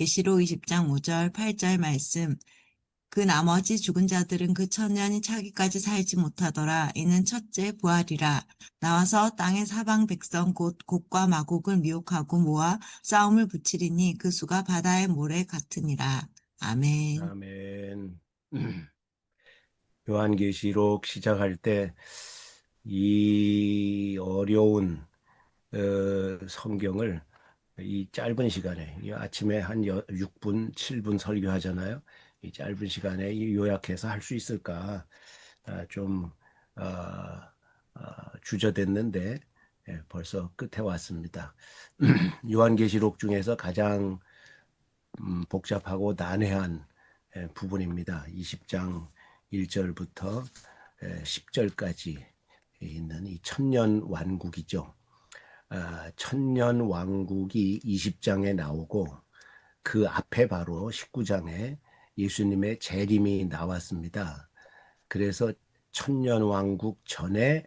계시록 20장 5절, 8절 말씀. 그 나머지 죽은 자들은 그 천년이 차기까지 살지 못하더라. 이는 첫째 부활이라. 나와서 땅의 사방 백성 곧 곡과 마곡을 미혹하고 모아 싸움을 붙이리니 그 수가 바다의 모래 같으니라. 아멘. 아멘. 요한계시록 시작할 때 이 어려운 성경을 이 짧은 시간에 이 아침에 한 6분, 7분 설교하잖아요. 이 짧은 시간에 요약해서 할 수 있을까 좀 주저됐는데 벌써 끝에 왔습니다. 요한계시록 중에서 가장 복잡하고 난해한 부분입니다. 20장 1절부터 10절까지 있는 이 천년 왕국이죠. 천년 왕국이 20장에 나오고 그 앞에 바로 19장에 예수님의 재림이 나왔습니다. 그래서 천년 왕국 전에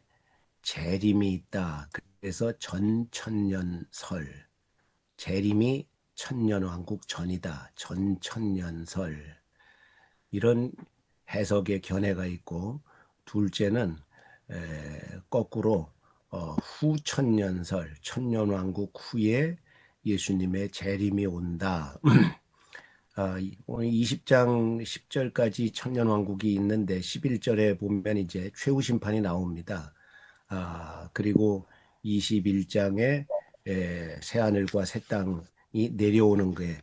재림이 있다. 그래서 전천년설, 재림이 천년왕국 전이다. 전천년설. 이런 해석의 견해가 있고, 둘째는 거꾸로 후천년설, 천년왕국 후에 예수님의 재림이 온다. 오늘 20장 10절까지 천년왕국이 있는데 11절에 보면 이제 최후 심판이 나옵니다. 그리고 21장에 새하늘과 새 땅이 내려오는 게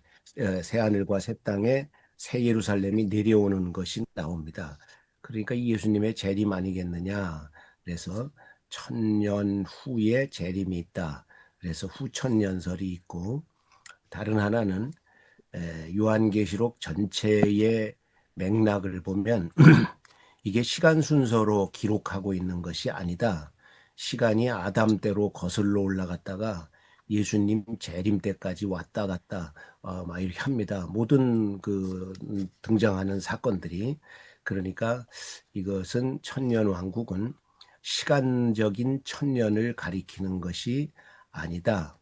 새하늘과 새 땅에 새 예루살렘이 내려오는 것이 나옵니다. 그러니까 예수님의 재림 아니겠느냐. 그래서 천년 후에 재림이 있다. 그래서 후천년설이 있고, 다른 하나는 요한계시록 전체의 맥락을 보면 이게 시간 순서로 기록하고 있는 것이 아니다. 시간이 아담 때로 거슬러 올라갔다가 예수님 재림 때까지 왔다 갔다 막 이렇게 합니다. 모든 그 등장하는 사건들이. 그러니까 이것은 천년 왕국은 시간적인 천년을 가리키는 것이 아니다.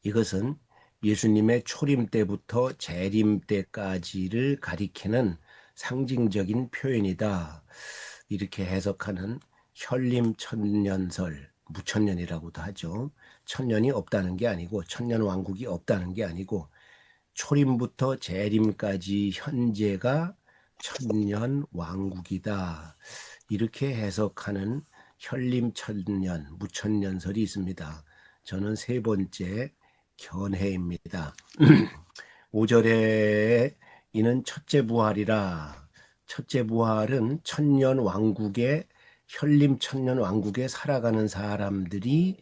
이것은 예수님의 초림 때부터 재림 때까지를 가리키는 상징적인 표현이다. 이렇게 해석하는 현림천년설, 무천년이라고도 하죠. 천년이 없다는 게 아니고, 천년 왕국이 없다는 게 아니고, 초림부터 재림까지 현재가 천년 왕국이다. 이렇게 해석하는 현림천년, 무천년설이 있습니다. 저는 세 번째 견해입니다. 5절에 이는 첫째 부활이라. 첫째 부활은 천년 왕국의 현림 천년 왕국에 살아가는 사람들이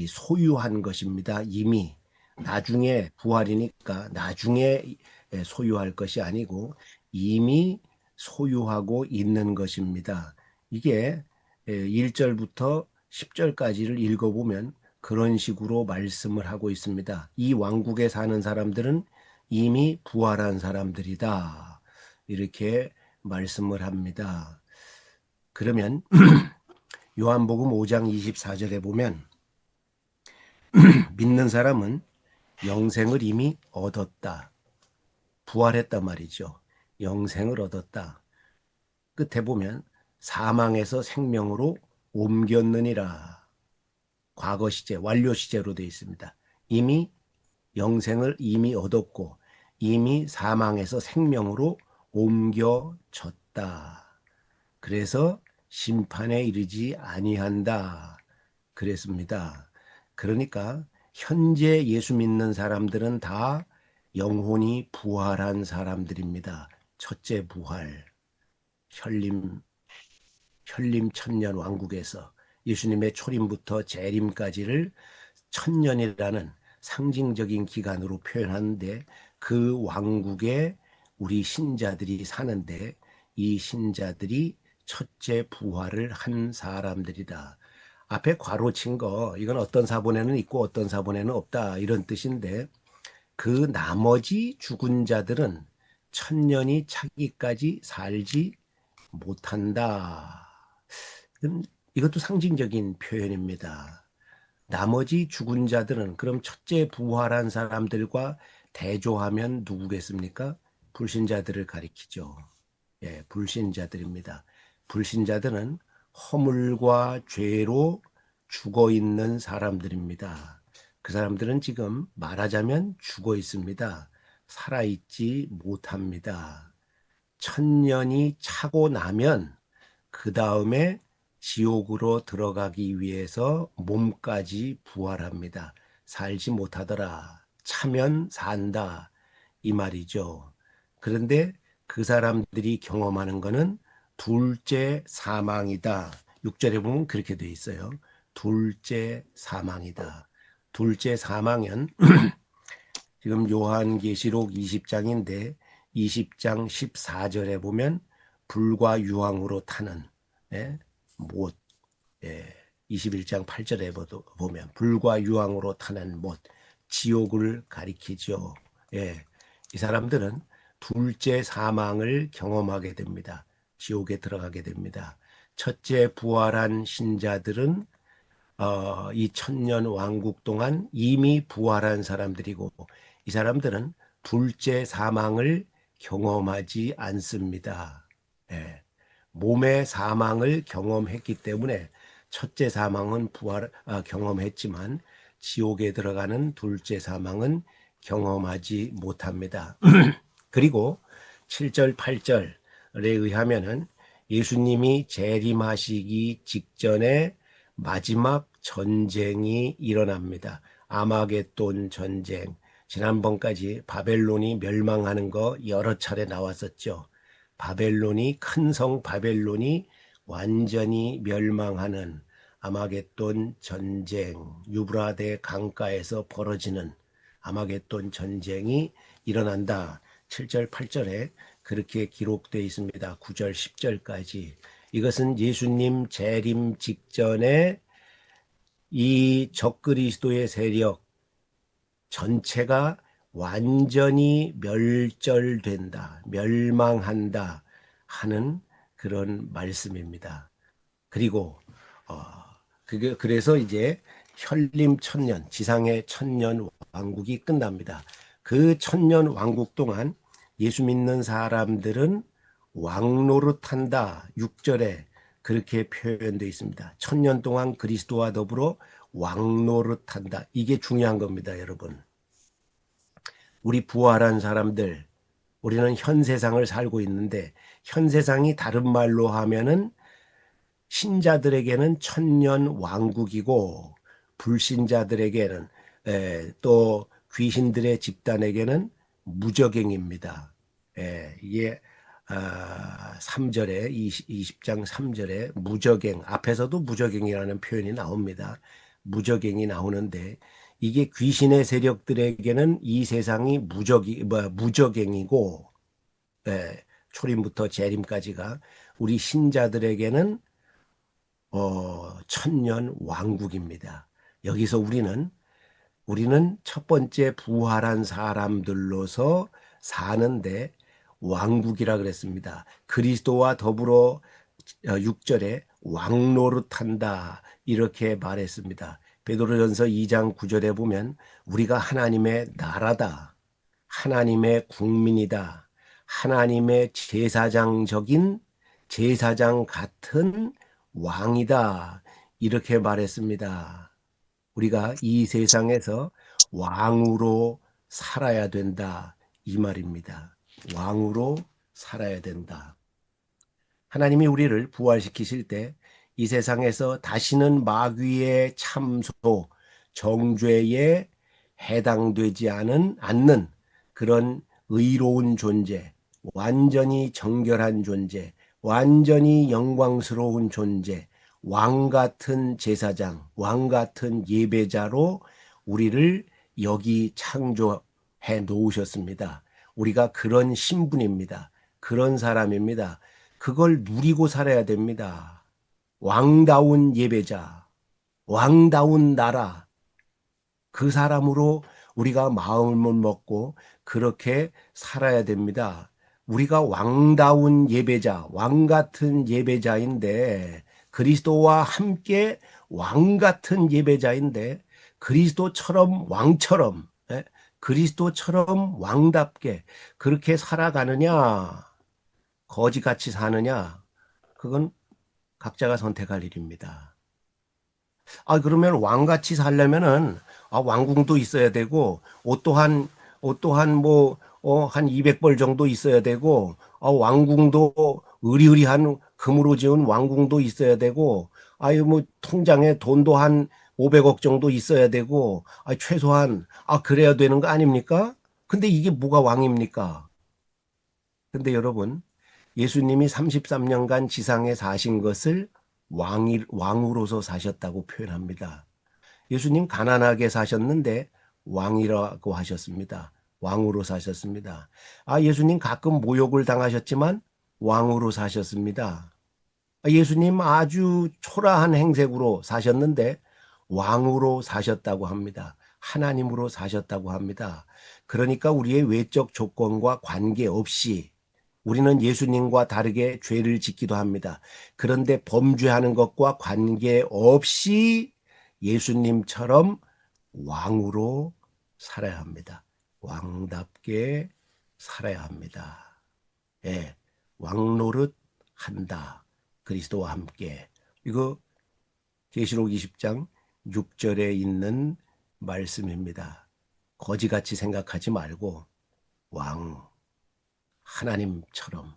소유한 것입니다. 이미 나중에 부활이니까 나중에 소유할 것이 아니고 이미 소유하고 있는 것입니다. 이게 1절부터 10절까지를 읽어보면 그런 식으로 말씀을 하고 있습니다. 이 왕국에 사는 사람들은 이미 부활한 사람들이다. 이렇게 말씀을 합니다. 그러면 요한복음 5장 24절에 보면 믿는 사람은 영생을 이미 얻었다. 부활했단 말이죠. 영생을 얻었다. 끝에 보면 사망에서 생명으로 옮겼느니라. 과거 시제, 완료 시제로 되어 있습니다. 이미 영생을 이미 얻었고 이미 사망에서 생명으로 옮겨졌다. 그래서 심판에 이르지 아니한다. 그랬습니다. 그러니까 현재 예수 믿는 사람들은 다 영혼이 부활한 사람들입니다. 첫째 부활, 현림 천년 왕국에서 예수님의 초림부터 재림까지를 천년이라는 상징적인 기간으로 표현하는데 그 왕국에 우리 신자들이 사는데 이 신자들이 첫째 부활을 한 사람들이다. 앞에 괄호친 거 이건 어떤 사본에는 있고 어떤 사본에는 없다 이런 뜻인데 그 나머지 죽은 자들은 천년이 차기까지 살지 못한다. 이것도 상징적인 표현입니다. 나머지 죽은 자들은 그럼 첫째 부활한 사람들과 대조하면 누구겠습니까? 불신자들을 가리키죠. 예, 불신자들입니다. 불신자들은 허물과 죄로 죽어 있는 사람들입니다. 그 사람들은 지금 말하자면 죽어 있습니다. 살아있지 못합니다. 천년이 차고 나면 그 다음에 지옥으로 들어가기 위해서 몸까지 부활합니다. 살지 못하더라. 차면 산다. 이 말이죠. 그런데 그 사람들이 경험하는 것은 둘째 사망이다. 6절에 보면 그렇게 돼 있어요. 둘째 사망이다. 둘째 사망은 지금 요한계시록 20장인데 20장 14절에 보면 불과 유황으로 타는 못, 21장 8절에 보면 불과 유황으로 타는 못, 지옥을 가리키죠. 이 사람들은 둘째 사망을 경험하게 됩니다. 지옥에 들어가게 됩니다. 첫째 부활한 신자들은 이 천년 왕국 동안 이미 부활한 사람들이고, 이 사람들은 둘째 사망을 경험하지 않습니다. 몸의 사망을 경험했기 때문에 첫째 사망은 경험했지만 지옥에 들어가는 둘째 사망은 경험하지 못합니다. 그리고 7절 8절에 의하면은 예수님이 재림하시기 직전에 마지막 전쟁이 일어납니다. 아마겟돈 전쟁. 지난번까지 바벨론이 멸망하는 거 여러 차례 나왔었죠. 바벨론이, 큰 성 바벨론이 완전히 멸망하는 아마겟돈 전쟁, 유브라데 강가에서 벌어지는 아마겟돈 전쟁이 일어난다. 7절 8절에 그렇게 기록되어 있습니다. 9절 10절까지. 이것은 예수님 재림 직전에 이 적그리스도의 세력 전체가 완전히 멸절된다, 멸망한다 하는 그런 말씀입니다. 그리고 그래서 이제 현림 천년, 지상의 천년 왕국이 끝납니다. 그 천년 왕국 동안 예수 믿는 사람들은 왕노릇한다. 6절에 그렇게 표현되어 있습니다. 천년 동안 그리스도와 더불어 왕노릇한다. 이게 중요한 겁니다, 여러분. 우리 부활한 사람들, 우리는 현 세상을 살고 있는데, 현 세상이 다른 말로 하면은 신자들에게는 천년 왕국이고, 불신자들에게는 또 귀신들의 집단에게는 무저갱입니다. 이게 3절에 20장 3절에 무저갱, 앞에서도 무저갱이라는 표현이 나옵니다. 무저갱이 나오는데, 이게 귀신의 세력들에게는 이 세상이 무저갱이고, 초림부터 재림까지가 우리 신자들에게는 천년 왕국입니다. 여기서 우리는 첫 번째 부활한 사람들로서 사는데 왕국이라 그랬습니다. 그리스도와 더불어 6절에 왕노릇한다 이렇게 말했습니다. 베드로전서 2장 9절에 보면 우리가 하나님의 나라다, 하나님의 국민이다, 하나님의 제사장 같은 왕이다 이렇게 말했습니다. 우리가 이 세상에서 왕으로 살아야 된다 이 말입니다. 왕으로 살아야 된다. 하나님이 우리를 부활시키실 때 이 세상에서 다시는 마귀의 참소, 정죄에 해당되지 않는 그런 의로운 존재, 완전히 정결한 존재, 완전히 영광스러운 존재, 왕같은 제사장, 왕같은 예배자로 우리를 여기 창조해 놓으셨습니다. 우리가 그런 신분입니다. 그런 사람입니다. 그걸 누리고 살아야 됩니다. 왕다운 예배자, 왕다운 나라, 그 사람으로 우리가 마음을 먹고 그렇게 살아야 됩니다. 우리가 왕다운 예배자, 왕같은 예배자인데, 그리스도와 함께 왕같은 예배자인데, 그리스도처럼 왕처럼 그리스도처럼 왕답게 그렇게 살아가느냐, 거지같이 사느냐, 그건 각자가 선택할 일입니다. 그러면 왕같이 살려면은, 왕궁도 있어야 되고, 옷 또한 한 200벌 정도 있어야 되고, 왕궁도 의리의리한 금으로 지은 왕궁도 있어야 되고, 통장에 돈도 한 500억 정도 있어야 되고, 최소한, 그래야 되는 거 아닙니까? 근데 이게 뭐가 왕입니까? 근데 여러분, 예수님이 33년간 지상에 사신 것을 왕으로서 사셨다고 표현합니다. 예수님 가난하게 사셨는데 왕이라고 하셨습니다. 왕으로 사셨습니다. 예수님 가끔 모욕을 당하셨지만 왕으로 사셨습니다. 예수님 아주 초라한 행색으로 사셨는데 왕으로 사셨다고 합니다. 하나님으로 사셨다고 합니다. 그러니까 우리의 외적 조건과 관계없이 우리는 예수님과 다르게 죄를 짓기도 합니다. 그런데 범죄하는 것과 관계없이 예수님처럼 왕으로 살아야 합니다. 왕답게 살아야 합니다. 예, 왕노릇 한다. 그리스도와 함께. 이거 계시록 20장 6절에 있는 말씀입니다. 거지같이 생각하지 말고 하나님처럼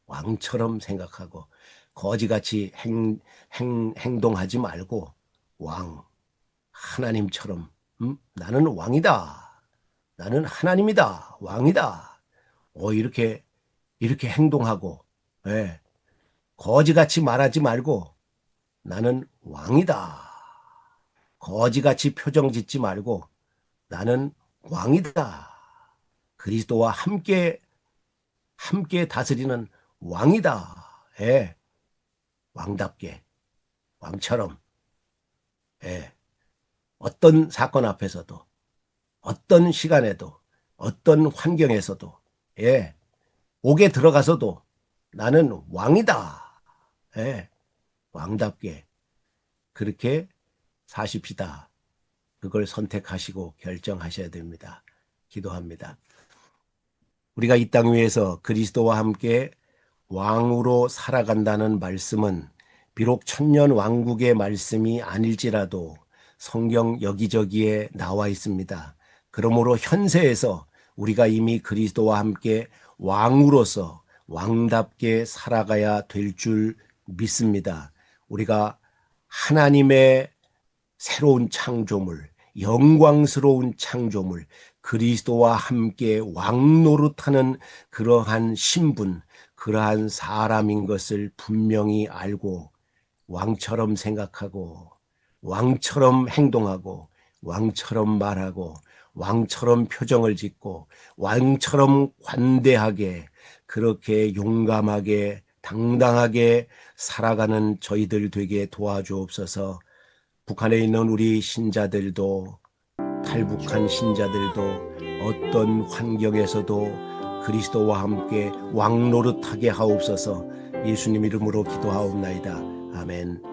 왕처럼 생각하고 거지같이 행동하지 말고 하나님처럼 나는 왕이다. 나는 하나님이다. 왕이다. 이렇게 행동하고 거지같이 말하지 말고 나는 왕이다. 거지같이 표정 짓지 말고 나는 왕이다. 그리스도와 함께 다스리는 왕이다. 왕답게, 왕처럼. 어떤 사건 앞에서도, 어떤 시간에도, 어떤 환경에서도, 옥에 들어가서도 나는 왕이다. 왕답게 그렇게 사십시다. 그걸 선택하시고 결정하셔야 됩니다. 기도합니다. 우리가 이 땅 위에서 그리스도와 함께 왕으로 살아간다는 말씀은 비록 천년 왕국의 말씀이 아닐지라도 성경 여기저기에 나와 있습니다. 그러므로 현세에서 우리가 이미 그리스도와 함께 왕으로서 왕답게 살아가야 될 줄 믿습니다. 우리가 하나님의 새로운 창조물, 영광스러운 창조물, 그리스도와 함께 왕노릇하는 그러한 신분, 그러한 사람인 것을 분명히 알고 왕처럼 생각하고 왕처럼 행동하고 왕처럼 말하고 왕처럼 표정을 짓고 왕처럼 관대하게 그렇게 용감하게 당당하게 살아가는 저희들 되게 도와주옵소서. 북한에 있는 우리 신자들도 탈북한 신자들도 어떤 환경에서도 그리스도와 함께 왕노릇하게 하옵소서. 예수님 이름으로 기도하옵나이다. 아멘.